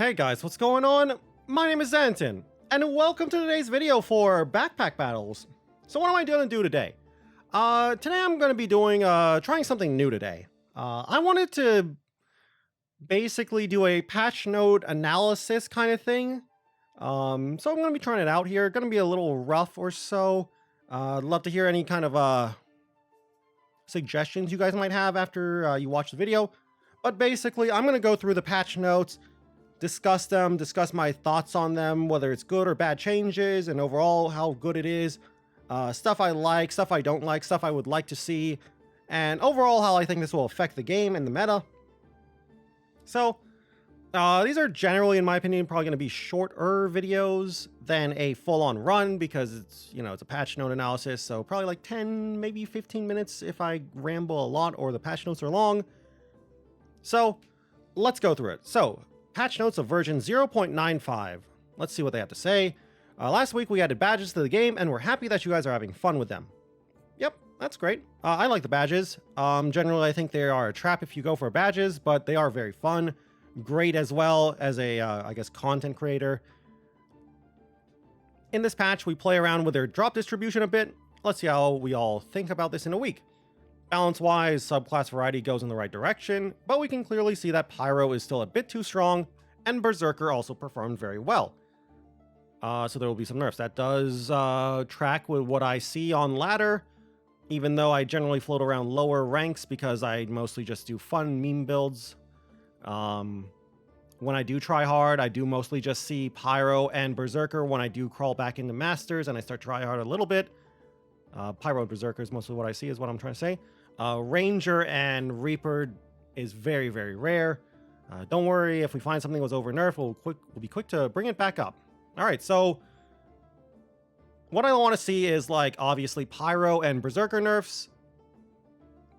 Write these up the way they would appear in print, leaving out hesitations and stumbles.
Hey guys, what's going on? My name is Xanton, and welcome to today's video for backpack battles. So what am I going to do today? Today I'm going to be doing, trying something new today. I wanted to basically do a patch note analysis kind of thing. So I'm going to be trying it out here. Going to be a little rough or so. I'd love to hear any kind of, suggestions you guys might have after you watch the video. But basically, I'm going to go through the patch notes, discuss them, discuss my thoughts on them, whether it's good or bad changes, and overall how good it is, stuff I like, stuff I don't like, stuff I would like to see, and overall how I think this will affect the game and the meta. So, these are generally, in my opinion, probably going to be shorter videos than a full-on run because it's, it's a patch note analysis, so probably like 10, maybe 15 minutes if I ramble a lot or the patch notes are long. So, let's go through it. So, patch notes of version 0.95. Let's see what they have to say. Last week we added badges to the game, and we're happy that you guys are having fun with them. Yep, that's great. I like the badges. Generally, I think they are a trap if you go for badges, but they are very fun. Great as well as a, I guess, content creator. In this patch, we play around with their drop distribution a bit. Let's see how we all think about this in a week. Balance-wise, subclass variety goes in the right direction, but we can clearly see that Pyro is still a bit too strong, and Berserker also performed very well. So there will be some nerfs. That does track with what I see on ladder, even though I generally float around lower ranks because I mostly just do fun meme builds. When I do try hard, I do mostly just see Pyro and Berserker. When I do crawl back into Masters and I start try hard a little bit, Pyro and Berserker is mostly what I see, is what I'm trying to say. Ranger and Reaper is very, very rare. Don't worry, if we find something was over nerf, we'll be quick to bring it back up. All right, so what I want to see is, like, obviously Pyro and Berserker nerfs.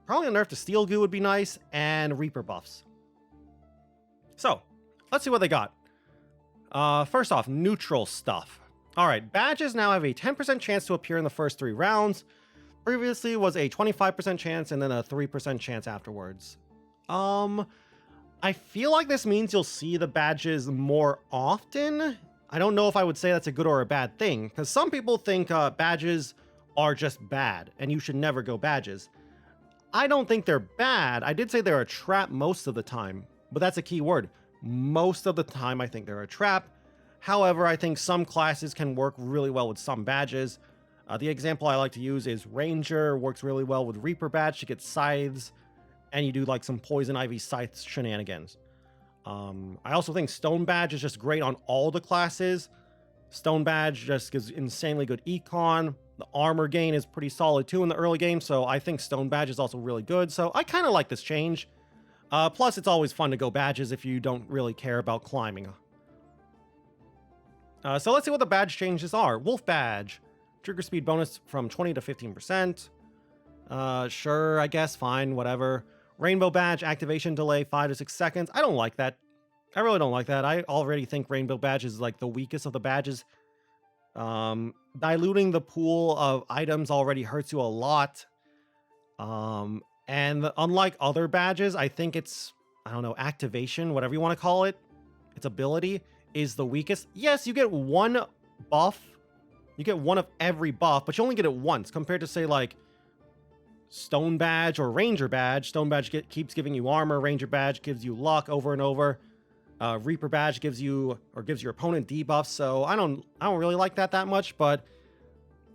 Probably a nerf to Steel Goo would be nice, and Reaper buffs. So, let's see what they got. First off, neutral stuff. All right, badges now have a 10% chance to appear in the first 3 rounds. Previously was a 25% chance and then a 3% chance afterwards. I feel like this means you'll see the badges more often. I don't know if I would say that's a good or a bad thing, because some people think badges are just bad and you should never go badges. I don't think they're bad. I did say they're a trap most of the time, but that's a key word. Most of the time I think they're a trap. However, I think some classes can work really well with some badges. The example I like to use is Ranger, works really well with Reaper badge. She gets scythes, and you do like some Poison Ivy scythe shenanigans. I also think Stone badge is just great on all the classes. Stone badge just gives insanely good econ. The armor gain is pretty solid too in the early game, so I think Stone badge is also really good. So I kind of like this change. Plus, it's always fun to go badges if you don't really care about climbing. So let's see what the badge changes are. Wolf badge. Trigger speed bonus from 20 to 15%. Sure, I guess, fine, whatever. Rainbow badge, activation delay 5 to 6 seconds. I don't like that. I really don't like that. I already think Rainbow badge is like the weakest of the badges. Diluting the pool of items already hurts you a lot. And unlike other badges, I think it's, I don't know, activation, whatever you want to call it, its ability is the weakest. Yes, you get one buff. You get one of every buff, but you only get it once compared to, say, like Stone badge or Ranger badge. Stone badge keeps giving you armor. Ranger badge gives you luck over and over. Reaper badge gives you, or gives your opponent debuffs. So I don't really like that much, but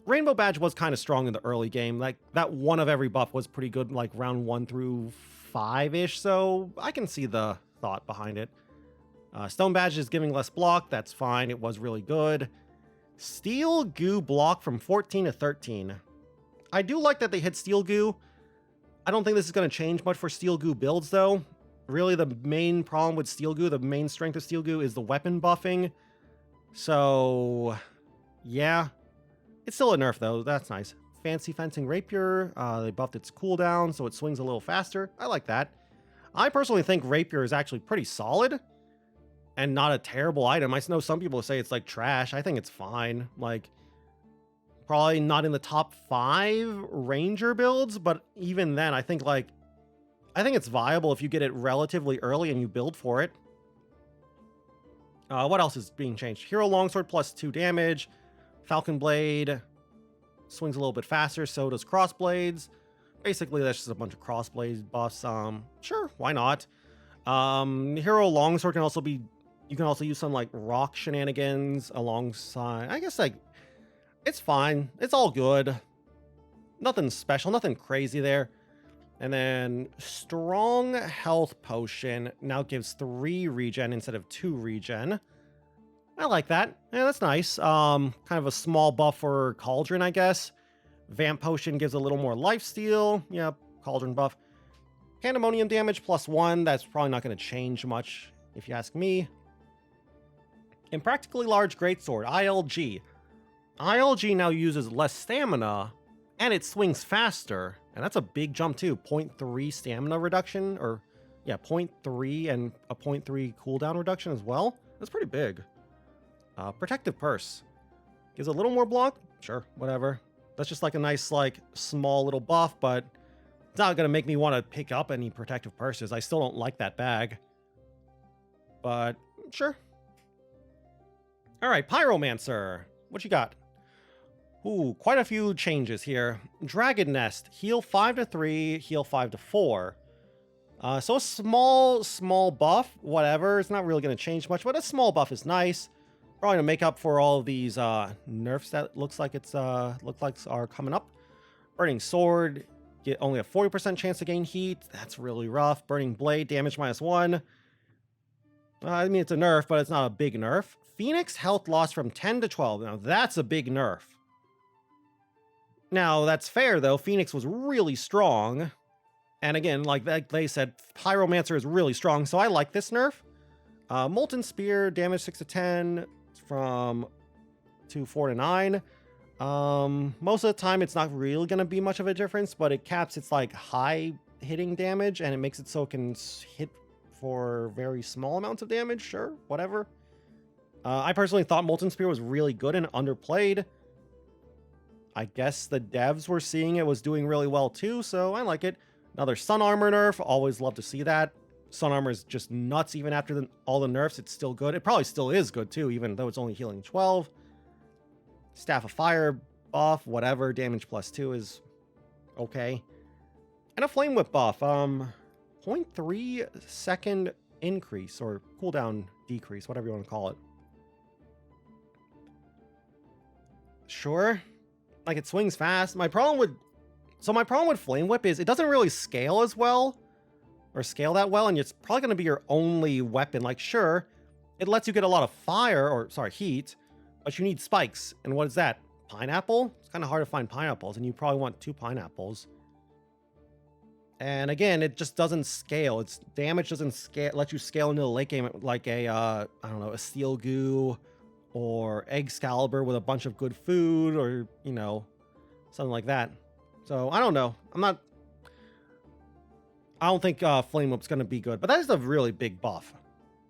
Rainbow badge was kind of strong in the early game. Like that one of every buff was pretty good, like round 1 through 5-ish. So I can see the thought behind it. Stone badge is giving less block. That's fine. It was really good. Steel Goo block from 14 to 13. I do like that they hit Steel Goo. I don't think this is going to change much for Steel Goo builds, though. Really, the main problem with Steel Goo, the main strength of Steel Goo, is the weapon buffing. So, yeah. It's still a nerf, though. That's nice. Fancy Fencing Rapier. They buffed its cooldown, so it swings a little faster. I like that. I personally think Rapier is actually pretty solid and not a terrible item. I know some people say it's like trash. I think it's fine. Like, probably not in the top 5 Ranger builds, but even then, I think it's viable if you get it relatively early and you build for it. What else is being changed? Hero Longsword plus 2 damage. Falcon Blade swings a little bit faster, so does Crossblades. Basically, that's just a bunch of Crossblade buffs. Sure, why not? Hero Longsword can also be... You can also use some, like, rock shenanigans alongside... I guess, like, it's fine. It's all good. Nothing special, nothing crazy there. And then Strong Health Potion now gives 3 regen instead of 2 regen. I like that. Yeah, that's nice. Kind of a small buff for Cauldron, I guess. Vamp Potion gives a little more lifesteal. Yeah, Cauldron buff. Pandemonium damage plus 1. That's probably not going to change much, if you ask me. Impractically Large Greatsword, ILG. ILG now uses less stamina, and it swings faster. And that's a big jump too. 0.3 stamina reduction, or yeah, 0.3 and a 0.3 cooldown reduction as well. That's pretty big. Protective Purse. Gives a little more block? Sure, whatever. That's just like a nice, like, small little buff, but it's not gonna make me want to pick up any Protective Purses. I still don't like that bag. But, sure. Alright, Pyromancer. What you got? Ooh, quite a few changes here. Dragon Nest, heal 5 to 3, heal 5 to 4. So a small buff, whatever. It's not really going to change much, but a small buff is nice. Probably going to make up for all of these nerfs that looks like are coming up. Burning Sword, get only a 40% chance to gain heat. That's really rough. Burning Blade, damage minus 1. I mean, it's a nerf, but it's not a big nerf. Phoenix, health loss from 10 to 12. Now, that's a big nerf. Now, that's fair, though. Phoenix was really strong. And again, like they said, Pyromancer is really strong, so I like this nerf. Molten Spear, damage 6 to 10 from 4 to 9. Most of the time, it's not really going to be much of a difference, but it caps its like high hitting damage, and it makes it so it can hit for very small amounts of damage. Sure, whatever. I personally thought Molten Spear was really good and underplayed. I guess the devs were seeing it was doing really well too, so I like it. Another Sun Armor nerf, always love to see that. Sun Armor is just nuts even after all the nerfs, it's still good. It probably still is good too, even though it's only healing 12. Staff of Fire buff, whatever, damage plus 2 is okay. And a Flame Whip buff, 0.3 second increase, or cooldown decrease, whatever you want to call it. Sure. Like, it swings fast. My problem with Flame Whip is it doesn't really scale as well, or scale that well, and it's probably going to be your only weapon. Like, sure, it lets you get a lot of fire, or sorry, heat, but you need spikes. And what is that? Pineapple? It's kind of hard to find pineapples, and you probably want 2 pineapples. And again, it just doesn't scale. Its damage doesn't scale, let you scale into the late game like a, I don't know, a Steel Goo, or Excalibur with a bunch of good food, or, you know, something like that. So, I don't know. I don't think Flame Whip's going to be good, but that is a really big buff.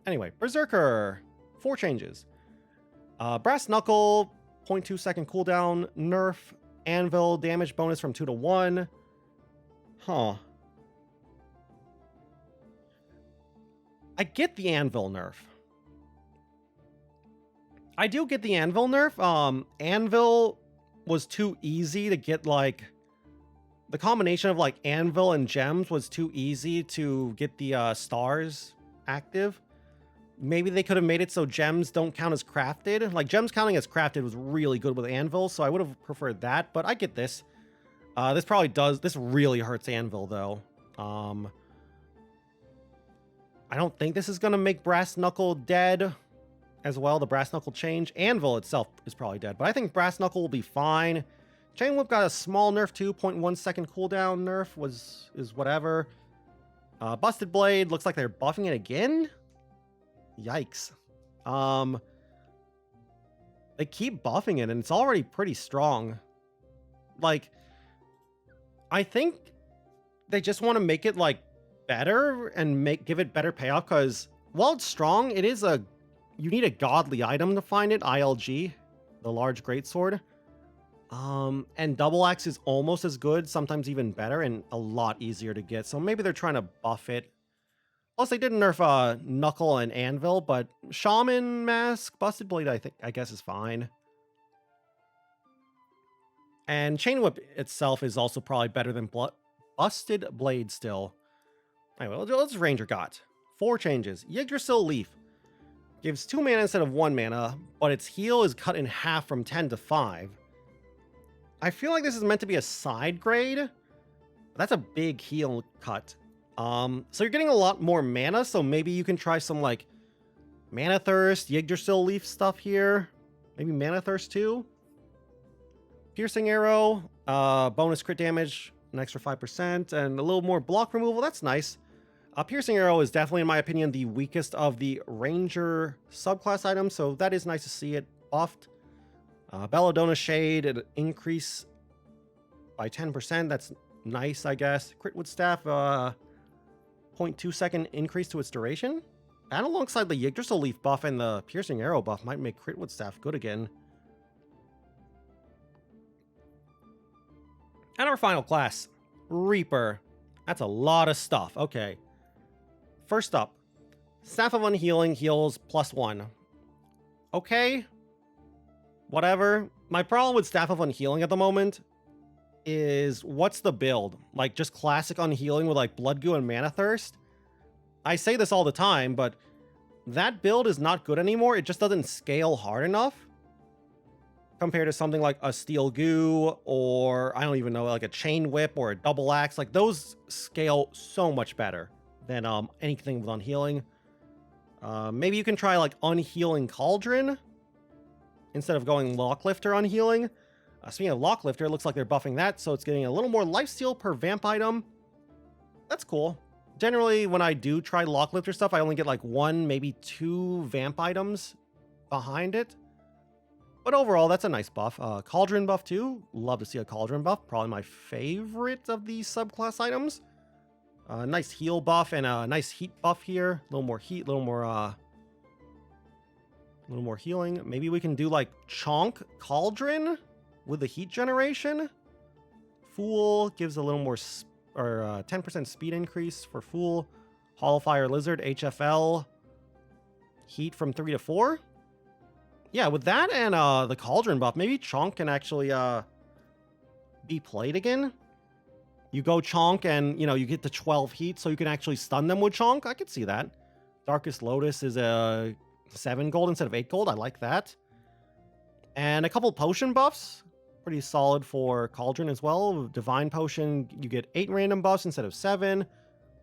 Anyway, Berserker. 4 changes. Brass Knuckle, 0.2 second cooldown, nerf. Anvil, damage bonus from 2 to 1. Huh. I get the Anvil nerf. I do get the Anvil nerf. Anvil was too easy to get, like... The combination of, like, Anvil and Gems was too easy to get the stars active. Maybe they could have made it so Gems don't count as crafted. Like, Gems counting as crafted was really good with Anvil, so I would have preferred that, but I get this. This probably does... This really hurts Anvil, though. I don't think this is going to make Brass Knuckle dead as well, the Brass Knuckle change. Anvil itself is probably dead, but I think Brass Knuckle will be fine. Chain Whip got a small nerf too, 0.1 second cooldown nerf is whatever. Busted Blade, looks like they're buffing it again? Yikes. They keep buffing it, and it's already pretty strong. Like, I think they just want to make it, like, better and give it better payoff, because while it's strong, it is you need a godly item to find it, ILG, the large greatsword. And Double Axe is almost as good, sometimes even better, and a lot easier to get. So maybe they're trying to buff it. Plus, they didn't nerf Knuckle and Anvil, but Shaman Mask, Busted Blade, I guess is fine. And Chain Whip itself is also probably better than Busted Blade still. Anyway, let's Ranger got 4 changes. Yggdrasil Leaf gives 2 mana instead of 1 mana, but its heal is cut in half from 10 to 5. I feel like this is meant to be a side grade. That's a big heal cut. So you're getting a lot more mana, so maybe you can try some like Mana Thirst, Yggdrasil Leaf stuff here. Maybe Mana Thirst too. Piercing Arrow, bonus crit damage, an extra 5%, and a little more block removal. That's nice. Piercing Arrow is definitely, in my opinion, the weakest of the Ranger subclass items, so that is nice to see it buffed. Belladonna Shade, an increase by 10%. That's nice, I guess. Critwood Staff, 0.2 second increase to its duration. And alongside the Yggdrasil Leaf buff and the Piercing Arrow buff might make Critwood Staff good again. And our final class, Reaper. That's a lot of stuff. Okay. First up, Staff of Unhealing heals +1. Okay. Whatever. My problem with Staff of Unhealing at the moment is what's the build? Like just classic Unhealing with like Blood Goo and Mana Thirst? I say this all the time, but that build is not good anymore. It just doesn't scale hard enough compared to something like a Steel Goo or I don't even know, like a Chain Whip or a Double Axe. Like those scale so much better than anything with Unhealing. Maybe you can try like Unhealing Cauldron instead of going Locklifter Unhealing. Speaking of Locklifter, it looks like they're buffing that, so it's getting a little more lifesteal per vamp item. That's cool. Generally, when I do try Locklifter stuff, I only get like 1, maybe 2 vamp items behind it. But overall, that's a nice buff. Cauldron buff too. Love to see a Cauldron buff. Probably my favorite of these subclass items. Nice heal buff and a nice heat buff here. A little more heat, a little more healing. Maybe we can do like Chonk Cauldron with the heat generation. Fool gives a little more 10% speed increase for Fool. Hollow Fire Lizard, HFL. Heat from 3 to 4. Yeah, with that and the Cauldron buff, maybe Chonk can actually be played again. You go Chonk and, you get to 12 heat, so you can actually stun them with Chonk. I could see that. Darkest Lotus is a 7 gold instead of 8 gold. I like that. And a couple potion buffs. Pretty solid for Cauldron as well. Divine Potion, you get 8 random buffs instead of 7.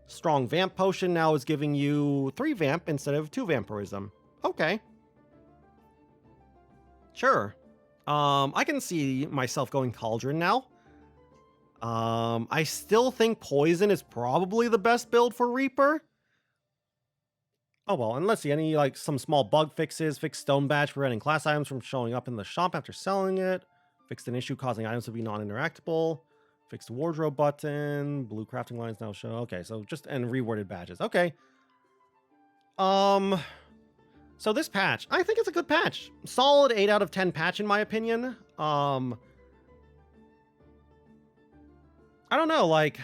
Strong Vamp Potion now is giving you 3 Vamp instead of 2 Vampirism. Okay. Sure. I can see myself going Cauldron now. I still think Poison is probably the best build for Reaper. Oh well, and let's see, any like some small bug fixes. Fixed Stone Badge preventing class items from showing up in the shop after selling it. Fixed an issue causing items to be non-interactable. Fixed wardrobe button. Blue crafting lines now show. Okay, so just and reworded badges. Okay. So this patch, I think it's a good patch. Solid 8 out of 10 patch in my opinion. I don't know, like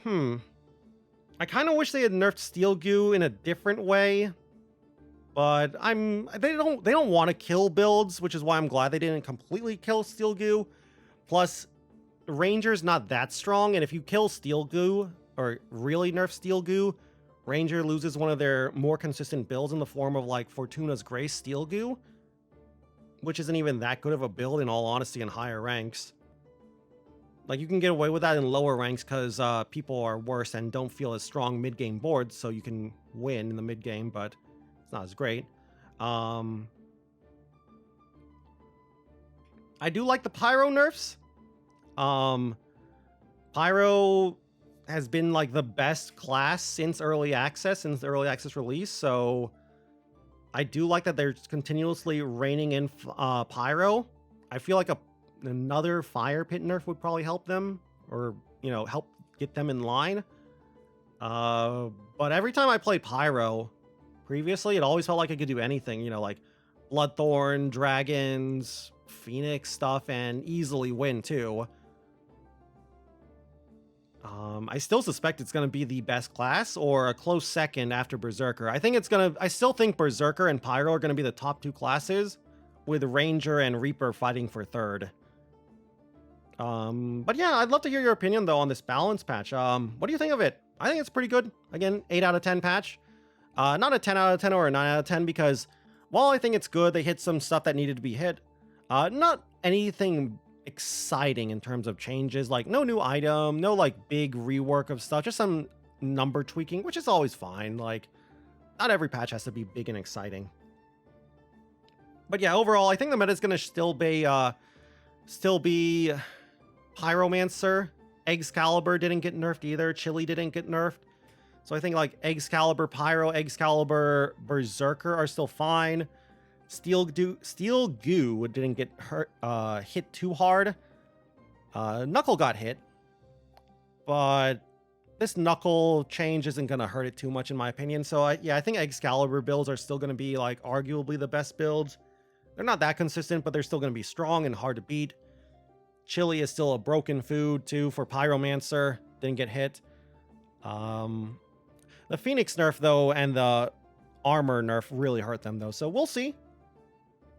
I kind of wish they had nerfed Steel Goo in a different way. But they don't want to kill builds, which is why I'm glad they didn't completely kill Steel Goo. Plus, Ranger's not that strong, and if you kill Steel Goo, or really nerf Steel Goo, Ranger loses one of their more consistent builds in the form of like Fortuna's Grace Steel Goo, which isn't even that good of a build in all honesty in higher ranks. Like you can get away with that in lower ranks because people are worse and don't feel as strong mid-game boards, so you can win in the mid-game, but it's not as great. I do like the Pyro nerfs. Pyro has been like the best class since the early access release, so I do like that they're continuously reining in Pyro. I feel like another Fire Pit nerf would probably help them, or help get them in line. But every time I played Pyro previously, it always felt like I could do anything, like Bloodthorn, Dragons, Phoenix stuff, and easily win too. I still suspect it's going to be the best class or a close second after Berserker. I still think Berserker and Pyro are going to be the top 2 classes, with Ranger and Reaper fighting for third. But yeah, I'd love to hear your opinion though on this balance patch. What do you think of it? I think it's pretty good. Again, 8 out of 10 patch. Not a 10 out of 10 or a 9 out of 10 because while I think it's good, they hit some stuff that needed to be hit. Not anything exciting in terms of changes, like no new item, no like big rework of stuff, just some number tweaking, which is always fine. Like, not every patch has to be big and exciting. But yeah, overall, I think the meta is gonna still be Pyromancer. Excalibur didn't get nerfed either. Chili didn't get nerfed. So I think like Excalibur, Pyro, Excalibur, Berserker are still fine. Steel Goo didn't get hit too hard. Knuckle got hit, but this Knuckle change isn't going to hurt it too much in my opinion. So I think Excalibur builds are still going to be like arguably the best builds. They're not that consistent, but they're still going to be strong and hard to beat. Chili is still a broken food too for Pyromancer. Didn't get hit. The Phoenix nerf though and the armor nerf really hurt them though. So we'll see.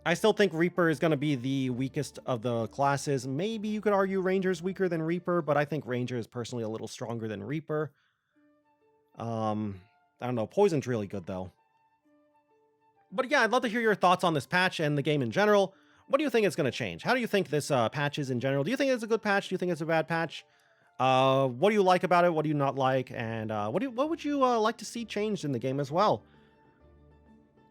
I still think Reaper is going to be the weakest of the classes. Maybe you could argue Ranger's weaker than Reaper, but I think Ranger is personally a little stronger than Reaper. I don't know. Poison's really good though. But yeah, I'd love to hear your thoughts on this patch and the game in general. What do you think is going to change? How do you think this patch is in general? Do you think it's a good patch? Do you think it's a bad patch? What do you like about it? What do you not like? And what would you like to see changed in the game as well?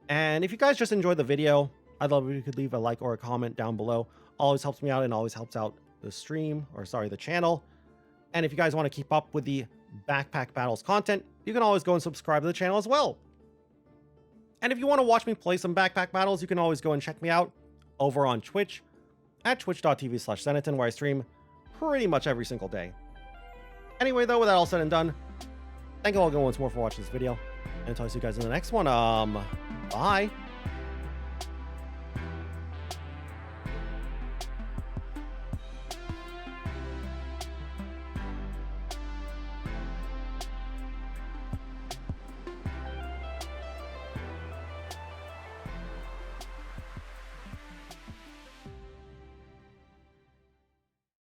And if you guys just enjoyed the video, I'd love if you could leave a like or a comment down below. Always helps me out and always helps out the stream, or sorry, the channel. And if you guys want to keep up with the Backpack Battles content, you can always go and subscribe to the channel as well. And if you want to watch me play some Backpack Battles, you can always go and check me out over on Twitch at twitch.tv/Zeneton, where I stream pretty much every single day. Anyway, though, with that all said and done, thank you all again once more for watching this video. And until I see you guys in the next one, bye.